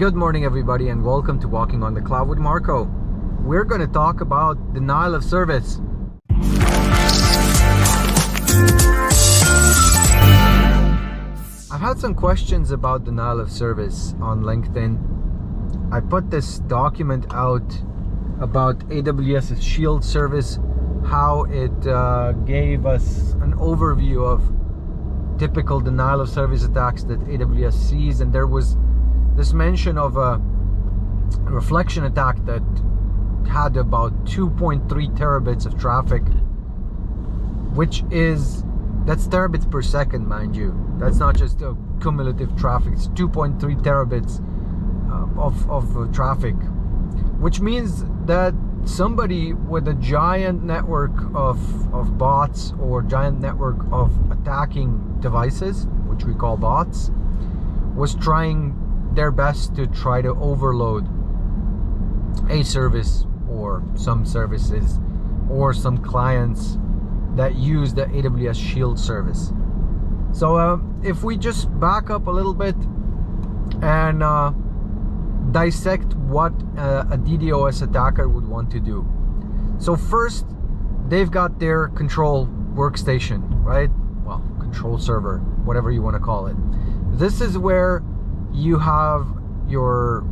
Good morning, everybody, and welcome to Walking on the Cloud with Marco. We're going to talk about denial of service. I've had some questions about denial of service on LinkedIn. I put this document out about AWS's Shield service, how it gave us an overview of typical denial of service attacks that AWS sees, and there was this mention of a reflection attack that had about 2.3 terabits of traffic, that's terabits per second, mind you. That's not just a cumulative traffic. It's 2.3 terabits of traffic, which means that somebody with a giant network of bots or giant network of attacking devices, which we call bots, was trying their best to try to overload a service or some services or some clients that use the AWS Shield service. So if we just back up a little bit and dissect what a DDoS attacker would want to do. So first, they've got their control workstation, right? Well, control server, whatever you want to call it. This is where you have your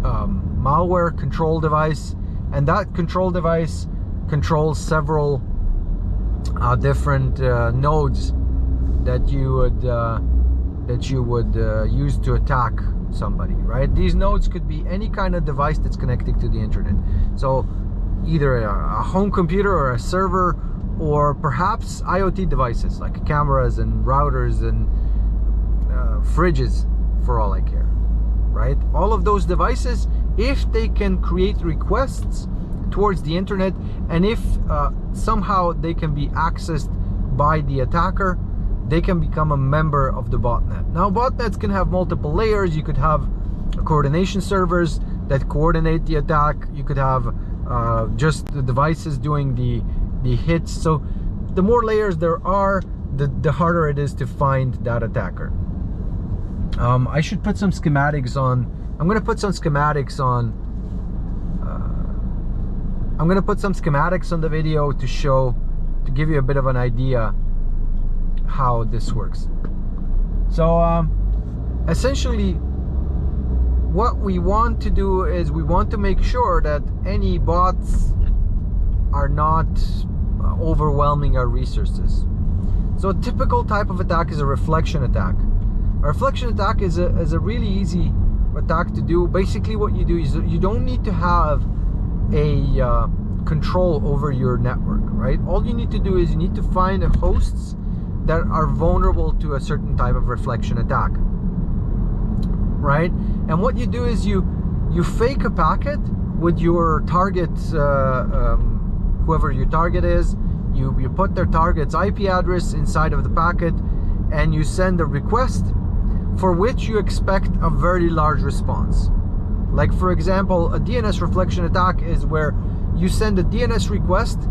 malware control device, and that control device controls several different nodes that you would use to attack somebody, right? These nodes could be any kind of device that's connected to the internet. So either a home computer or a server, or perhaps IoT devices like cameras and routers and fridges, for all I care, right? All of those devices, if they can create requests towards the internet, and if somehow they can be accessed by the attacker, they can become a member of the botnet. Now, botnets can have multiple layers. You could have coordination servers that coordinate the attack. You could have just the devices doing the hits. So the more layers there are, the harder it is to find that attacker. I should put some schematics on. I'm going to put some schematics on. I'm going to put some schematics on the video to give you a bit of an idea how this works. So essentially, what we want to do is we want to make sure that any bots are not overwhelming our resources. So a typical type of attack is a reflection attack. A reflection attack is a really easy attack to do. Basically, what you do is you don't need to have a control over your network, right? All you need to do is you need to find hosts that are vulnerable to a certain type of reflection attack, right? And what you do is you fake a packet with your target, whoever your target is. You put their target's IP address inside of the packet, and you send a request for which you expect a very large response. Like, for example, a DNS reflection attack is where you send a DNS request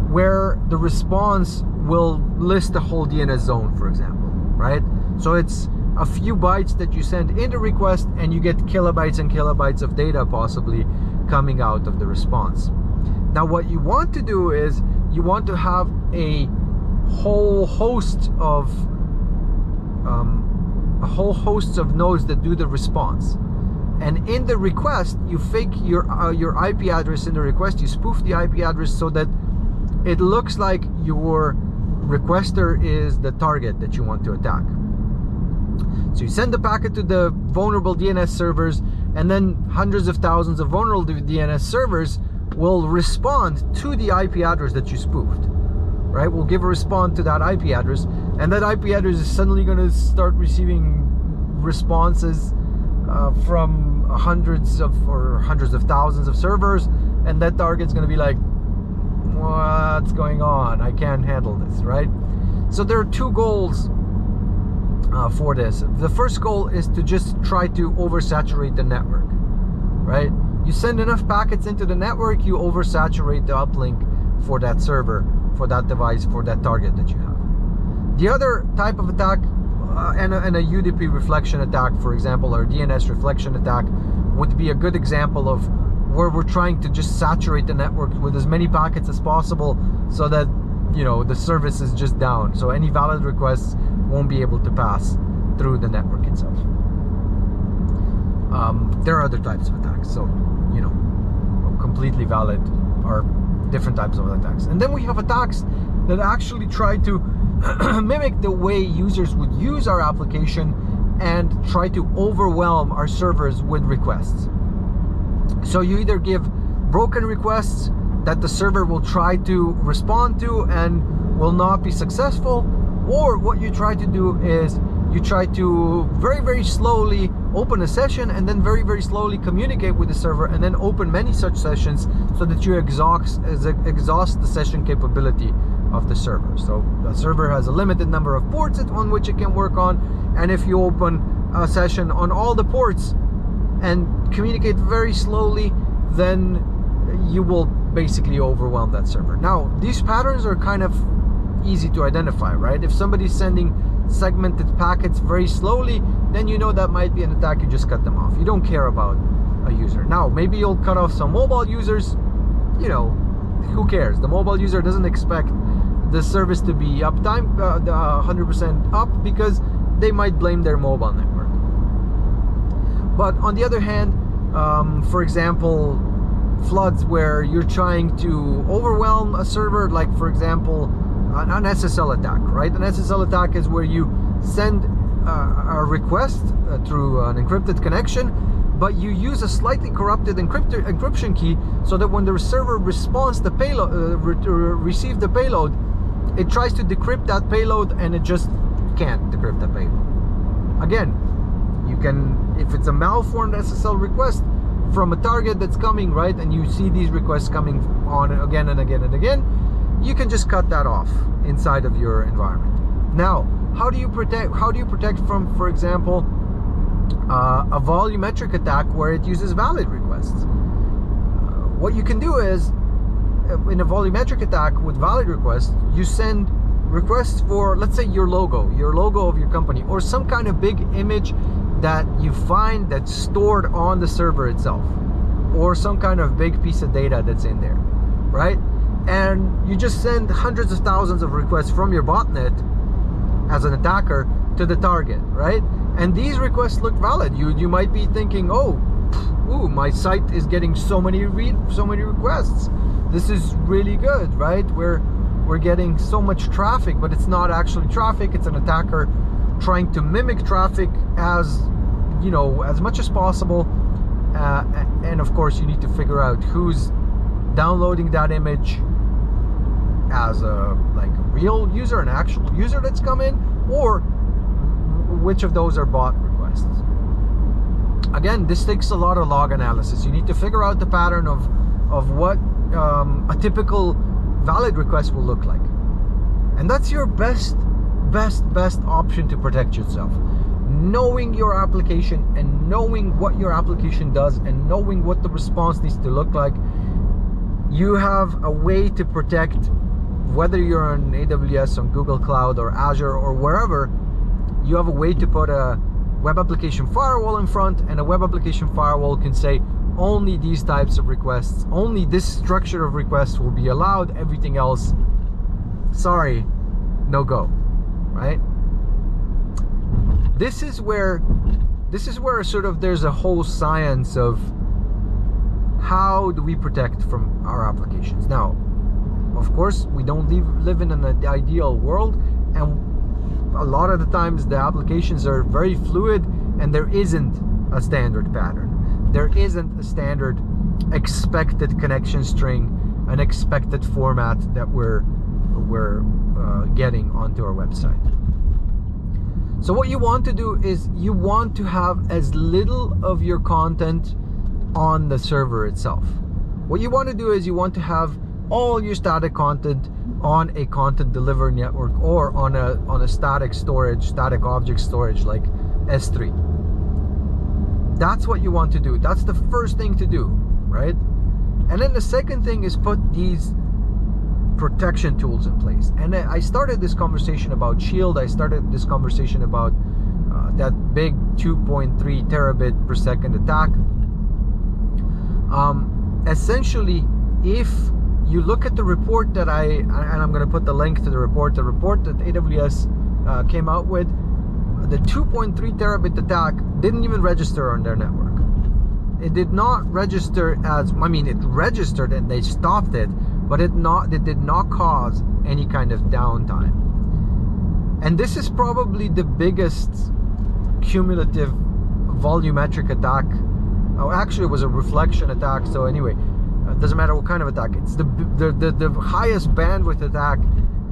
where the response will list the whole DNS zone, for example, right? So it's a few bytes that you send in the request, and you get kilobytes and kilobytes of data possibly coming out of the response. Now, what you want to do is you want to have a whole host of nodes that do the response. And in the request, you fake your IP address in the request. You spoof the IP address so that it looks like your requester is the target that you want to attack. So you send the packet to the vulnerable DNS servers, and then hundreds of thousands of vulnerable DNS servers will respond to the IP address that you spoofed, right? We'll give a response to that IP address, and that IP address is suddenly going to start receiving responses from hundreds of thousands of servers, and that target's going to be like, what's going on? I can't handle this, right? So there are two goals for this. The first goal is to just try to oversaturate the network, right? You send enough packets into the network, you oversaturate the uplink for that server, for that device, for that target that you have. The other type of attack and a UDP reflection attack, for example, or DNS reflection attack would be a good example of where we're trying to just saturate the network with as many packets as possible so that, you know, the service is just down. So any valid requests won't be able to pass through the network itself. There are other types of attacks, so, you know, completely valid are different types of attacks. And then we have attacks that actually try to mimic the way users would use our application and try to overwhelm our servers with requests. So you either give broken requests that the server will try to respond to and will not be successful, or what you try to do is you try to very, very slowly open a session and then very, very slowly communicate with the server and then open many such sessions so that you exhaust the session capability of the server. So the server has a limited number of ports on which it can work on, and if you open a session on all the ports and communicate very slowly, then you will basically overwhelm that server. Now, these patterns are kind of easy to identify, right? If somebody's sending segmented packets very slowly, then you know that might be an attack. You just cut them off. You don't care about a user. Now, maybe you'll cut off some mobile users. You know, who cares? The mobile user doesn't expect the service to be uptime 100% up because they might blame their mobile network. But on the other hand, for example, floods where you're trying to overwhelm a server, like for example an SSL attack, right? An SSL attack is where you send a request through an encrypted connection, but you use a slightly corrupted encryption key so that when the server responds the payload, receive the payload, it tries to decrypt that payload and it just can't decrypt the payload. Again, you can, if it's a malformed SSL request from a target that's coming, right, and you see these requests coming on again and again and again, you can just cut that off inside of your environment. Now, how do you protect from, for example, a volumetric attack where it uses valid requests? What you can do is, in a volumetric attack with valid requests, you send requests for, let's say, your logo of your company, or some kind of big image that you find that's stored on the server itself, or some kind of big piece of data that's in there, right? And you just send hundreds of thousands of requests from your botnet as an attacker to the target, right? And these requests look valid. You might be thinking, oh, ooh, my site is getting so many requests. This is really good, right? We're getting so much traffic, but it's not actually traffic. It's an attacker trying to mimic traffic as, you know, as much as possible. And of course, you need to figure out who's downloading that image as a real user, an actual user that's come in, or which of those are bot requests. Again, this takes a lot of log analysis. You need to figure out the pattern of what a typical valid request will look like, and that's your best option to protect yourself. Knowing your application and knowing what your application does and knowing what the response needs to look like, you have a way to protect, whether you're on AWS, on Google Cloud, or Azure, or wherever. You have a way to put a web application firewall in front, and a web application firewall can say only these types of requests, only this structure of requests will be allowed, everything else, sorry, no go, right? This is where sort of there's a whole science of how do we protect from our applications. Now, of course, we don't live in an ideal world, and a lot of the times the applications are very fluid, and there isn't a standard pattern. There isn't a standard expected connection string, an expected format that we're getting onto our website. So what you want to do is you want to have as little of your content on the server itself. What you want to do is you want to have all your static content on a content delivery network, or on a static object storage like S3. That's what you want to do. That's the first thing to do, right? And then the second thing is put these protection tools in place. And I started this conversation about Shield. I started this conversation about that big 2.3 terabit per second attack. Essentially, if you look at the report that and I'm going to put the link to the report that AWS came out with, the 2.3 terabit attack didn't even register on their network. It did not register as, I mean, it registered and they stopped it, but it did not cause any kind of downtime. And this is probably the biggest cumulative volumetric attack. Oh, actually, it was a reflection attack. So anyway, it doesn't matter what kind of attack. It's the highest bandwidth attack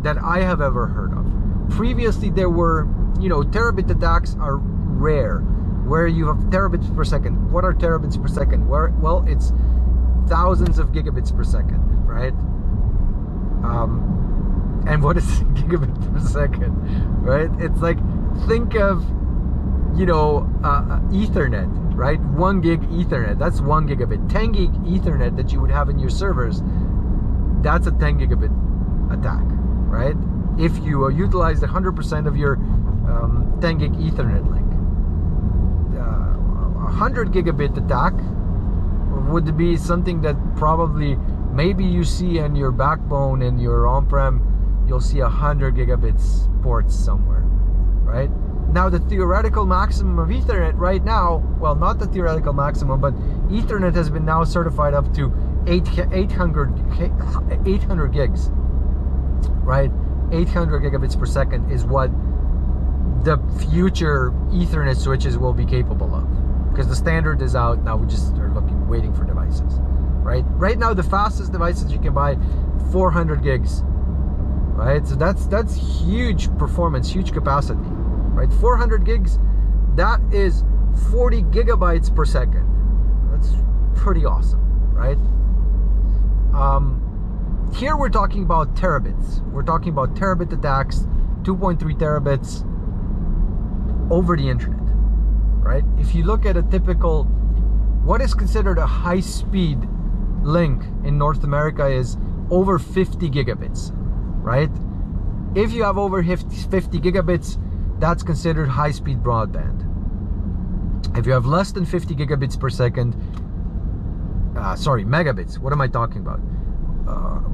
that I have ever heard of. Previously, there were, terabit attacks are rare, where you have terabits per second. What are terabits per second? Well, it's thousands of gigabits per second, right? And what is gigabit per second, right? It's like, think of, Ethernet, right? 1 gig Ethernet, that's 1 gigabit. 10 gig Ethernet that you would have in your servers, that's a 10 gigabit attack, right? If you utilize 100% of your 10 gig Ethernet link. 100 gigabit attack would be something that probably maybe you see in your backbone in your on-prem. You'll see 100 gigabits ports somewhere, right? Now the theoretical maximum of Ethernet right now, well, not the theoretical maximum, but Ethernet has been now certified up to 800 gigs, right? 800 gigabits per second is what the future Ethernet switches will be capable of, because the standard is out now. We just are waiting for devices, right? Right now, the fastest devices you can buy, 400 gigs, right? So that's huge performance, huge capacity, right? 400 gigs, that is 40 gigabytes per second. That's pretty awesome, right? Here we're talking about terabits. We're talking about terabit attacks, 2.3 terabits over the internet, right? If you look at a typical, what is considered a high-speed link in North America is over 50 gigabits, right? If you have over 50 gigabits, that's considered high-speed broadband. If you have less than 50 gigabits per second, megabits, what am I talking about?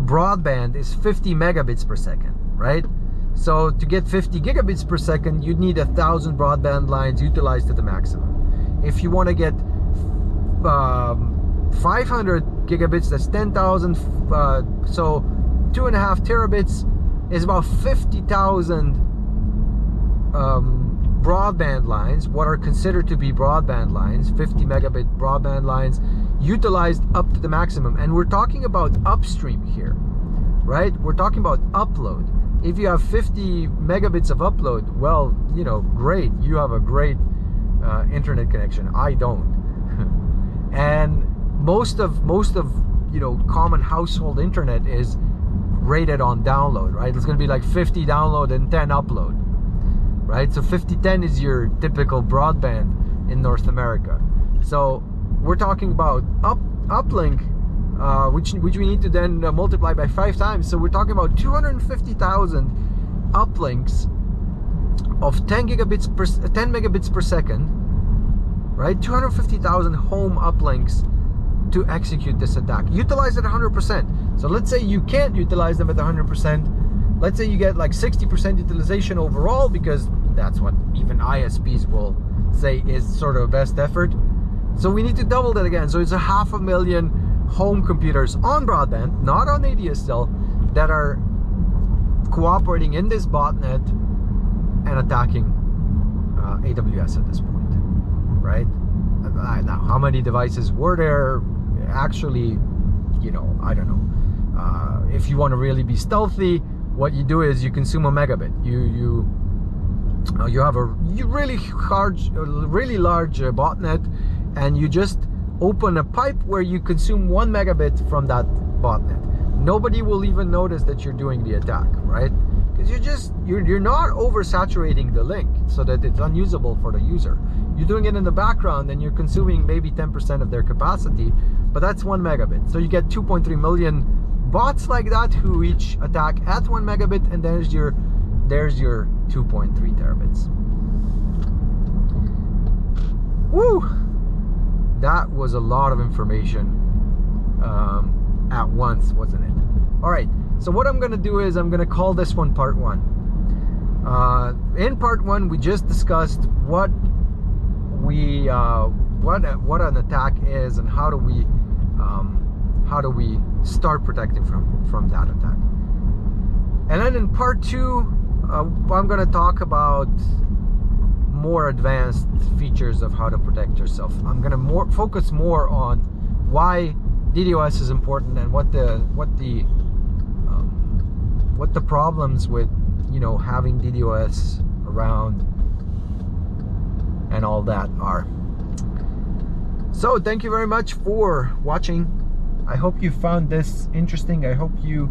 Broadband is 50 megabits per second, right? So to get 50 gigabits per second, you'd need 1,000 broadband lines utilized to the maximum. If you want to get 500 gigabits, that's 10,000. So 2.5 terabits is about 50,000 broadband lines, what are considered to be broadband lines, 50 megabit broadband lines, utilized up to the maximum. And we're talking about upstream here, right? We're talking about upload. If you have 50 megabits of upload, well, great. You have a great internet connection. I don't. And most of common household internet is rated on download, right? It's going to be like 50 download and 10 upload, right? So 50/10 is your typical broadband in North America. So we're talking about uplink, which we need to then multiply by 5 times. So we're talking about 250,000 uplinks of 10 megabits per second, right? 250,000 home uplinks to execute this attack. Utilize it 100%. So let's say you can't utilize them at 100%. Let's say you get like 60% utilization overall, because that's what even ISPs will say is sort of best effort. So we need to double that again. So it's 500,000 home computers on broadband, not on ADSL, that are cooperating in this botnet and attacking AWS at this point, right? Now, how many devices were there? Actually, I don't know. If you want to really be stealthy, what you do is you consume a megabit. You have a really large botnet, and you just open a pipe where you consume 1 megabit from that botnet. Nobody will even notice that you're doing the attack, right? Because you're not oversaturating the link so that it's unusable for the user. You're doing it in the background, and you're consuming maybe 10% of their capacity, but that's 1 megabit. So you get 2.3 million bots like that who each attack at 1 megabit, and there's your 2.3 terabits. Woo! That was a lot of information at once, wasn't it? All right, so what I'm gonna do is I'm gonna call this one part 1. In part 1, we just discussed what an attack is and how do we start protecting from that attack. And then in part 2, I'm gonna talk about more advanced features of how to protect yourself. I'm gonna focus more on why DDoS is important and what the problems with, you know, having DDoS around and all that are. So thank you very much for watching. I hope you found this interesting. I hope you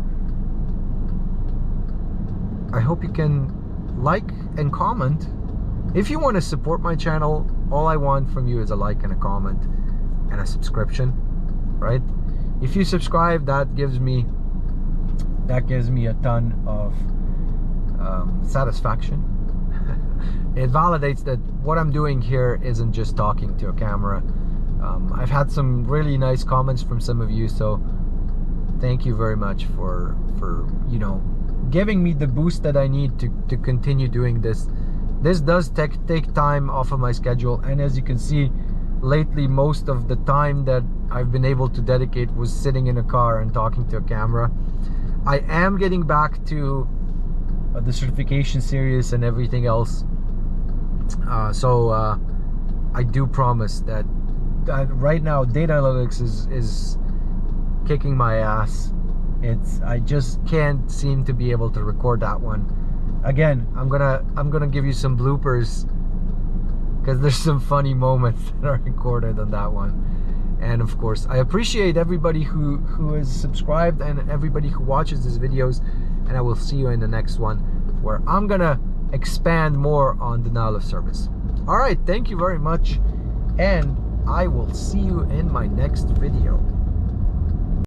can like and comment. If you want to support my channel, all I want from you is a like and a comment and a subscription, right? If you subscribe, that gives me a ton of satisfaction. It validates that what I'm doing here isn't just talking to a camera. I've had some really nice comments from some of you, so thank you very much for you know, giving me the boost that I need to continue doing this. This does take time off of my schedule, and as you can see, lately most of the time that I've been able to dedicate was sitting in a car and talking to a camera. I am getting back to the certification series and everything else, so I do promise that right now data analytics is kicking my ass. I just can't seem to be able to record that one. Again, I'm gonna give you some bloopers because there's some funny moments that are recorded on that one. And of course, I appreciate everybody who is subscribed and everybody who watches these videos, and I will see you in the next one where I'm gonna expand more on Denile of Service. All right, thank you very much, and I will see you in my next video.